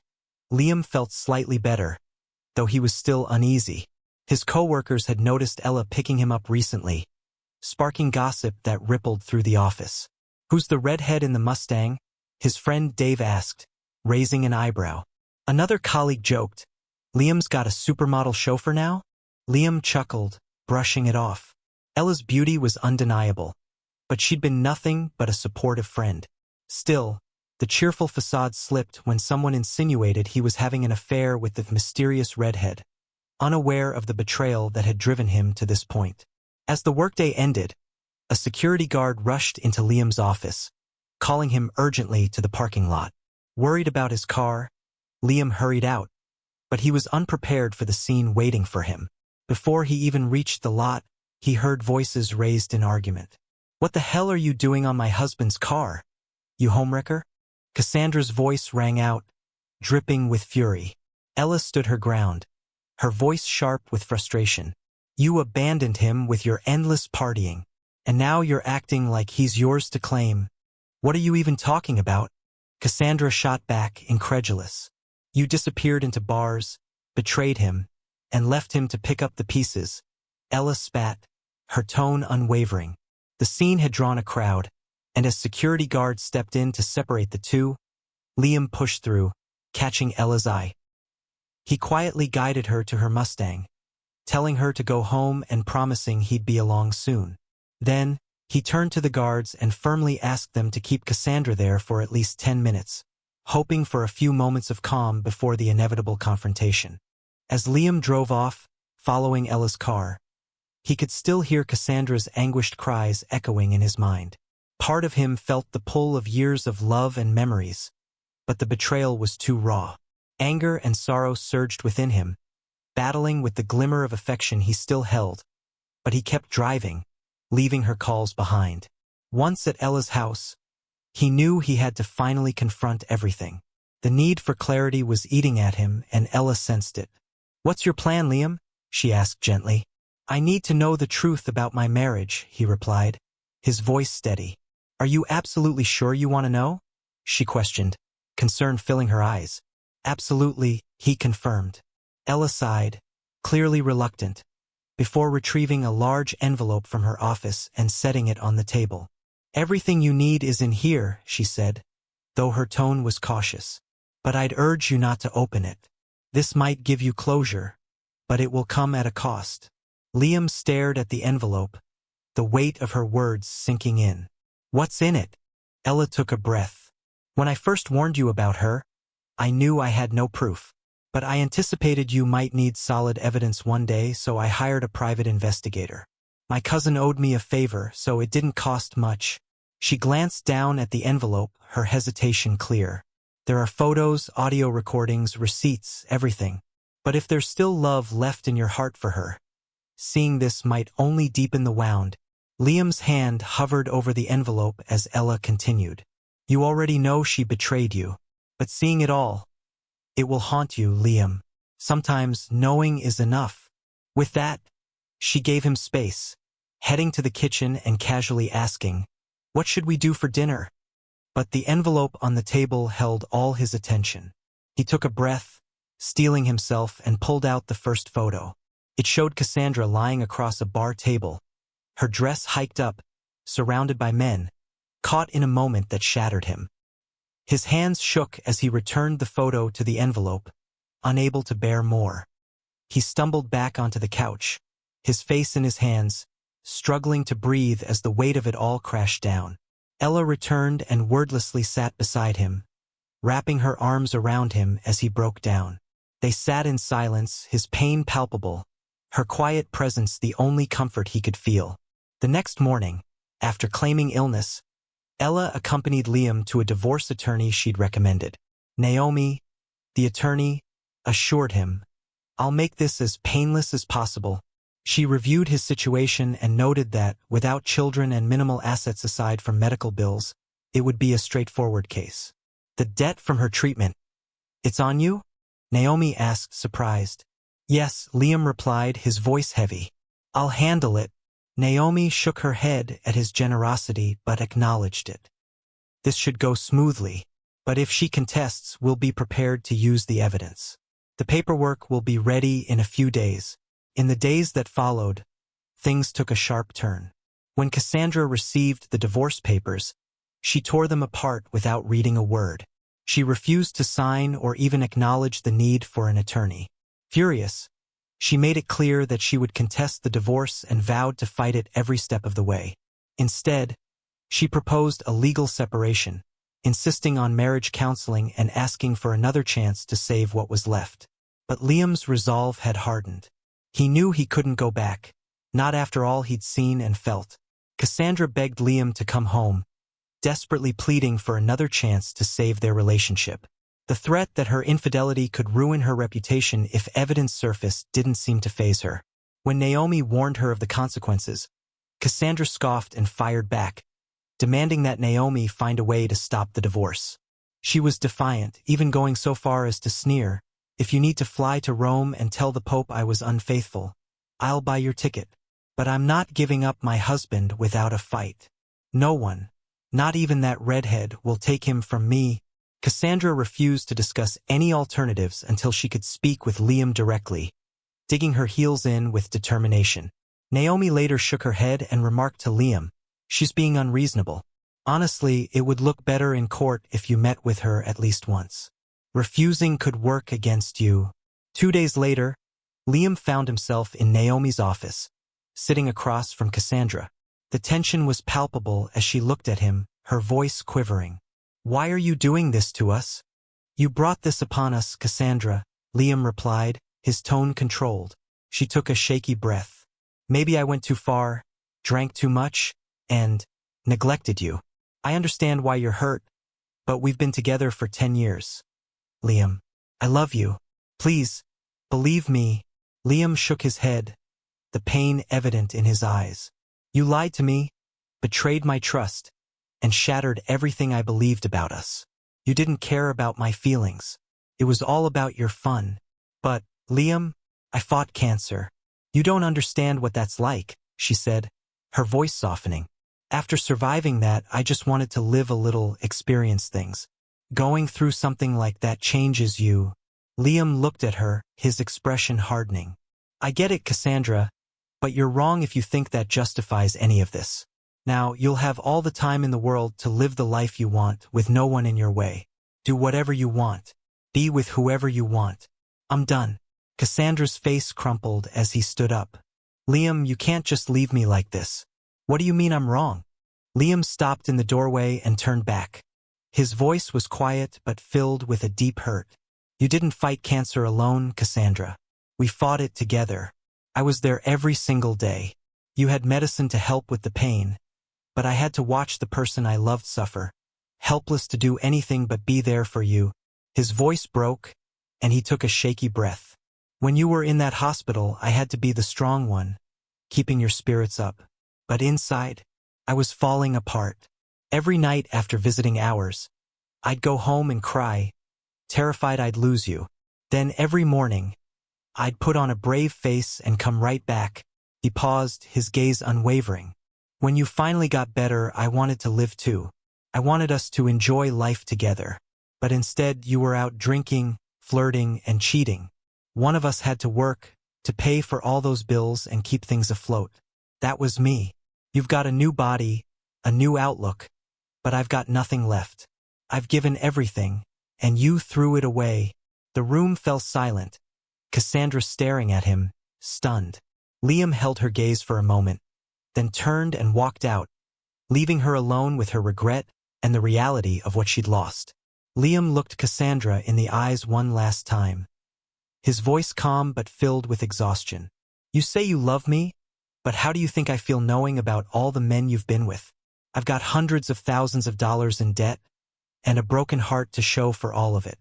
[SPEAKER 1] Liam felt slightly better, though he was still uneasy. His co-workers had noticed Ella picking him up recently, sparking gossip that rippled through the office. "Who's the redhead in the Mustang?" his friend Dave asked, raising an eyebrow. Another colleague joked, "Liam's got a supermodel chauffeur now?" Liam chuckled, brushing it off. Ella's beauty was undeniable, but she'd been nothing but a supportive friend. Still, the cheerful facade slipped when someone insinuated he was having an affair with the mysterious redhead, unaware of the betrayal that had driven him to this point. As the workday ended, a security guard rushed into Liam's office, calling him urgently to the parking lot. Worried about his car, Liam hurried out, but he was unprepared for the scene waiting for him. Before he even reached the lot, he heard voices raised in argument. "What the hell are you doing on my husband's car? You homewrecker?" Cassandra's voice rang out, dripping with fury. Ella stood her ground, her voice sharp with frustration. "You abandoned him with your endless partying, and now you're acting like he's yours to claim. What are you even talking about?" Cassandra shot back, incredulous. "You disappeared into bars, betrayed him, and left him to pick up the pieces." Ella spat, her tone unwavering. The scene had drawn a crowd, and as security guards stepped in to separate the two, Liam pushed through, catching Ella's eye. He quietly guided her to her Mustang, telling her to go home and promising he'd be along soon. Then, he turned to the guards and firmly asked them to keep Cassandra there for at least 10 minutes, hoping for a few moments of calm before the inevitable confrontation. As Liam drove off, following Ella's car. He could still hear Cassandra's anguished cries echoing in his mind. Part of him felt the pull of years of love and memories, but the betrayal was too raw. Anger and sorrow surged within him, battling with the glimmer of affection he still held, but he kept driving, leaving her calls behind. Once at Ella's house, he knew he had to finally confront everything. The need for clarity was eating at him, and Ella sensed it. "What's your plan, Liam?" she asked gently. "I need to know the truth about my marriage," he replied, his voice steady. "Are you absolutely sure you want to know?" she questioned, concern filling her eyes. "Absolutely," he confirmed. Ella sighed, clearly reluctant, before retrieving a large envelope from her office and setting it on the table. "Everything you need is in here," she said, though her tone was cautious. "But I'd urge you not to open it. This might give you closure, but it will come at a cost." Liam stared at the envelope, the weight of her words sinking in. "What's in it?" Ella took a breath. "When I first warned you about her, I knew I had no proof. But I anticipated you might need solid evidence one day, so I hired a private investigator. My cousin owed me a favor, so it didn't cost much." She glanced down at the envelope, her hesitation clear. "There are photos, audio recordings, receipts, everything. But if there's still love left in your heart for her, seeing this might only deepen the wound." Liam's hand hovered over the envelope as Ella continued. "You already know she betrayed you. But seeing it all, it will haunt you, Liam. Sometimes knowing is enough." With that, she gave him space, heading to the kitchen and casually asking, "What should we do for dinner?" But the envelope on the table held all his attention. He took a breath, steeling himself, and pulled out the first photo. It showed Cassandra lying across a bar table, her dress hiked up, surrounded by men, caught in a moment that shattered him. His hands shook as he returned the photo to the envelope, unable to bear more. He stumbled back onto the couch, his face in his hands, struggling to breathe as the weight of it all crashed down. Ella returned and wordlessly sat beside him, wrapping her arms around him as he broke down. They sat in silence, his pain palpable, her quiet presence the only comfort he could feel. The next morning, after claiming illness, Ella accompanied Liam to a divorce attorney she'd recommended. Naomi, the attorney, assured him, "I'll make this as painless as possible." She reviewed his situation and noted that, without children and minimal assets aside from medical bills, it would be a straightforward case. "The debt from her treatment, it's on you?" Naomi asked, surprised. "Yes," Liam replied, his voice heavy. "I'll handle it." Naomi shook her head at his generosity but acknowledged it. "This should go smoothly, but if she contests, we'll be prepared to use the evidence. The paperwork will be ready in a few days." In the days that followed, things took a sharp turn. When Cassandra received the divorce papers, she tore them apart without reading a word. She refused to sign or even acknowledge the need for an attorney. Furious, she made it clear that she would contest the divorce and vowed to fight it every step of the way. Instead, she proposed a legal separation, insisting on marriage counseling and asking for another chance to save what was left. But Liam's resolve had hardened. He knew he couldn't go back, not after all he'd seen and felt. Cassandra begged Liam to come home, desperately pleading for another chance to save their relationship. The threat that her infidelity could ruin her reputation if evidence surfaced didn't seem to faze her. When Naomi warned her of the consequences, Cassandra scoffed and fired back, demanding that Naomi find a way to stop the divorce. She was defiant, even going so far as to sneer, "If you need to fly to Rome and tell the Pope I was unfaithful, I'll buy your ticket. But I'm not giving up my husband without a fight. No one, not even that redhead, will take him from me." Cassandra refused to discuss any alternatives until she could speak with Liam directly, digging her heels in with determination. Naomi later shook her head and remarked to Liam, "She's being unreasonable. Honestly, it would look better in court if you met with her at least once. Refusing could work against you." 2 days later, Liam found himself in Naomi's office, sitting across from Cassandra. The tension was palpable as she looked at him, her voice quivering. "Why are you doing this to us?" "You brought this upon us, Cassandra," Liam replied, his tone controlled. She took a shaky breath. Maybe I went too far, drank too much, and neglected you. I understand why you're hurt, but we've been together for 10 years. Liam, I love you. Please, believe me. Liam shook his head, the pain evident in his eyes. You lied to me, betrayed my trust, and shattered everything I believed about us. You didn't care about my feelings. It was all about your fun. But, Liam, I fought cancer. You don't understand what that's like, she said, her voice softening. After surviving that, I just wanted to live a little, experience things. Going through something like that changes you. Liam looked at her, his expression hardening. I get it, Cassandra, but you're wrong if you think that justifies any of this. Now, you'll have all the time in the world to live the life you want with no one in your way. Do whatever you want. Be with whoever you want. I'm done. Cassandra's face crumpled as he stood up. Liam, you can't just leave me like this. What do you mean I'm wrong? Liam stopped in the doorway and turned back. His voice was quiet but filled with a deep hurt. You didn't fight cancer alone, Cassandra. We fought it together. I was there every single day. You had medicine to help with the pain, but I had to watch the person I loved suffer, helpless to do anything but be there for you. His voice broke, and he took a shaky breath. When you were in that hospital, I had to be the strong one, keeping your spirits up. But inside, I was falling apart. Every night after visiting hours, I'd go home and cry, terrified I'd lose you. Then every morning, I'd put on a brave face and come right back. He paused, his gaze unwavering. When you finally got better, I wanted to live too. I wanted us to enjoy life together. But instead, you were out drinking, flirting, and cheating. One of us had to work, to pay for all those bills and keep things afloat. That was me. You've got a new body, a new outlook, but I've got nothing left. I've given everything, and you threw it away. The room fell silent, Cassandra staring at him, stunned. Liam held her gaze for a moment, then turned and walked out, leaving her alone with her regret and the reality of what she'd lost. Liam looked Cassandra in the eyes one last time, his voice calm but filled with exhaustion. You say you love me, but how do you think I feel knowing about all the men you've been with? I've got hundreds of thousands of dollars in debt and a broken heart to show for all of it.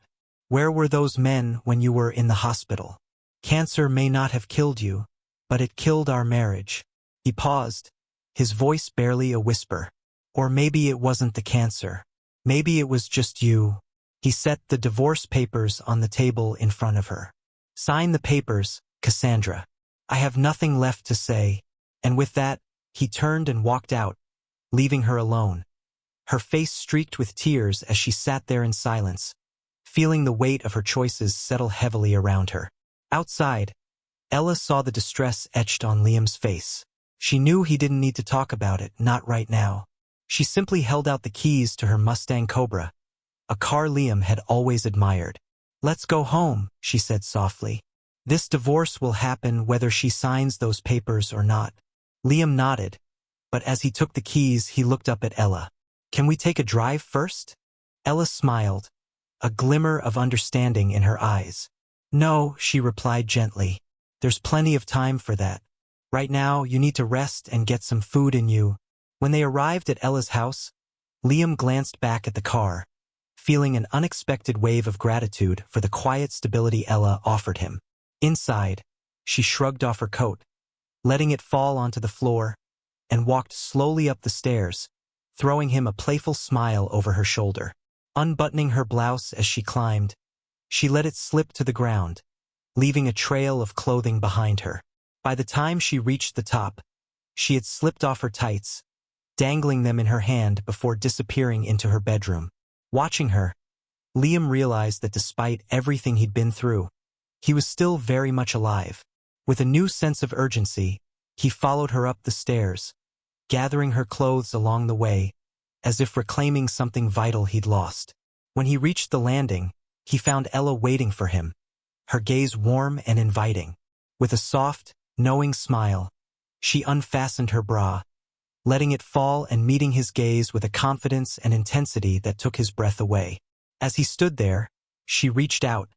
[SPEAKER 1] Where were those men when you were in the hospital? Cancer may not have killed you, but it killed our marriage. He paused, his voice barely a whisper. Or maybe it wasn't the cancer. Maybe it was just you. He set the divorce papers on the table in front of her. Sign the papers, Cassandra. I have nothing left to say. And with that, he turned and walked out, leaving her alone. Her face streaked with tears as she sat there in silence, feeling the weight of her choices settle heavily around her. Outside, Ella saw the distress etched on Liam's face. She knew he didn't need to talk about it, not right now. She simply held out the keys to her Mustang Cobra, a car Liam had always admired. Let's go home, she said softly. This divorce will happen whether she signs those papers or not. Liam nodded, but as he took the keys, he looked up at Ella. Can we take a drive first? Ella smiled, a glimmer of understanding in her eyes. No, she replied gently. There's plenty of time for that. Right now, you need to rest and get some food in you. When they arrived at Ella's house, Liam glanced back at the car, feeling an unexpected wave of gratitude for the quiet stability Ella offered him. Inside, she shrugged off her coat, letting it fall onto the floor, and walked slowly up the stairs, throwing him a playful smile over her shoulder. Unbuttoning her blouse as she climbed, she let it slip to the ground, leaving a trail of clothing behind her. By the time she reached the top, she had slipped off her tights, dangling them in her hand before disappearing into her bedroom. Watching her, Liam realized that despite everything he'd been through, he was still very much alive. With a new sense of urgency, he followed her up the stairs, gathering her clothes along the way, as if reclaiming something vital he'd lost. When he reached the landing, he found Ella waiting for him, her gaze warm and inviting. With a soft, knowing smile, she unfastened her bra, letting it fall and meeting his gaze with a confidence and intensity that took his breath away. As he stood there, she reached out,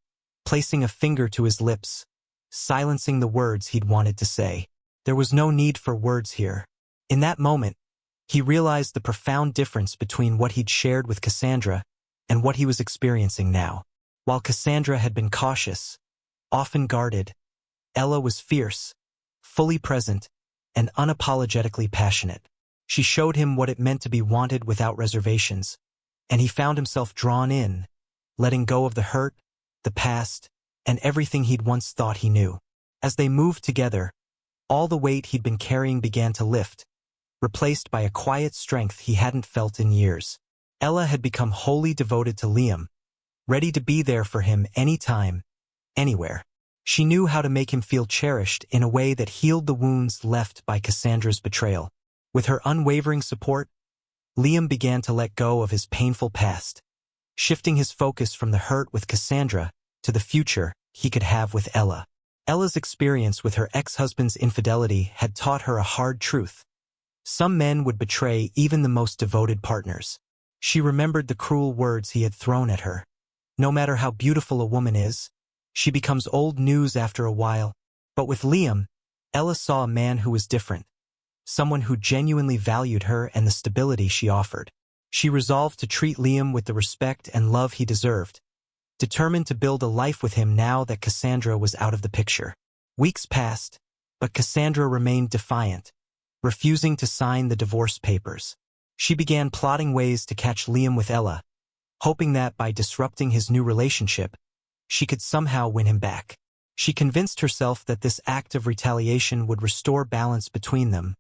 [SPEAKER 1] placing a finger to his lips, silencing the words he'd wanted to say. There was no need for words here. In that moment, he realized the profound difference between what he'd shared with Cassandra and what he was experiencing now. While Cassandra had been cautious, often guarded, Ella was fierce, fully present, and unapologetically passionate. She showed him what it meant to be wanted without reservations, and he found himself drawn in, letting go of the hurt, the past, and everything he'd once thought he knew. As they moved together, all the weight he'd been carrying began to lift, replaced by a quiet strength he hadn't felt in years. Ella had become wholly devoted to Liam, ready to be there for him anytime, anywhere. She knew how to make him feel cherished in a way that healed the wounds left by Cassandra's betrayal. With her unwavering support, Liam began to let go of his painful past, shifting his focus from the hurt with Cassandra to the future he could have with Ella. Ella's experience with her ex-husband's infidelity had taught her a hard truth. Some men would betray even the most devoted partners. She remembered the cruel words he had thrown at her. No matter how beautiful a woman is, she becomes old news after a while. But with Liam, Ella saw a man who was different, someone who genuinely valued her and the stability she offered. She resolved to treat Liam with the respect and love he deserved, determined to build a life with him now that Cassandra was out of the picture. Weeks passed, but Cassandra remained defiant, refusing to sign the divorce papers. She began plotting ways to catch Liam with Ella, hoping that by disrupting his new relationship, she could somehow win him back. She convinced herself that this act of retaliation would restore balance between them,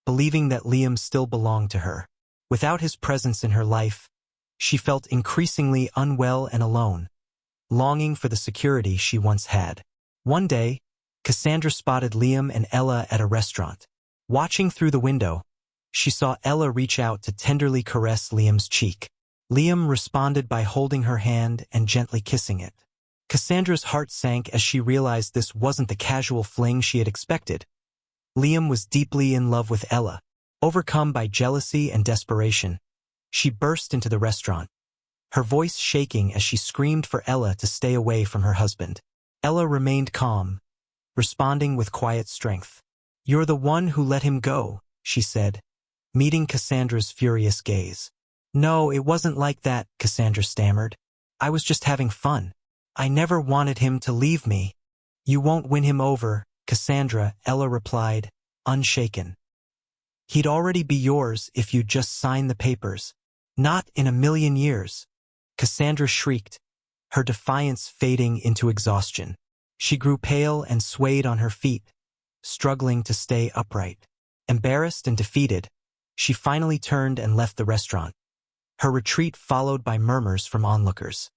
[SPEAKER 1] believing that Liam still belonged to her. Without his presence in her life, she felt increasingly unwell and alone, longing for the security she once had. One day, Cassandra spotted Liam and Ella at a restaurant. Watching through the window, she saw Ella reach out to tenderly caress Liam's cheek. Liam responded by holding her hand and gently kissing it. Cassandra's heart sank as she realized this wasn't the casual fling she had expected. Liam was deeply in love with Ella. Overcome by jealousy and desperation, she burst into the restaurant, her voice shaking as she screamed for Ella to stay away from her husband. Ella remained calm, responding with quiet strength. "You're the one who let him go," she said, meeting Cassandra's furious gaze. "No, it wasn't like that," Cassandra stammered. "I was just having fun. I never wanted him to leave me." "You won't win him over, Cassandra," Ella replied, unshaken. "He'd already be yours if you'd just sign the papers." "Not in a million years," Cassandra shrieked, her defiance fading into exhaustion. She grew pale and swayed on her feet, struggling to stay upright. Embarrassed and defeated, she finally turned and left the restaurant, her retreat followed by murmurs from onlookers.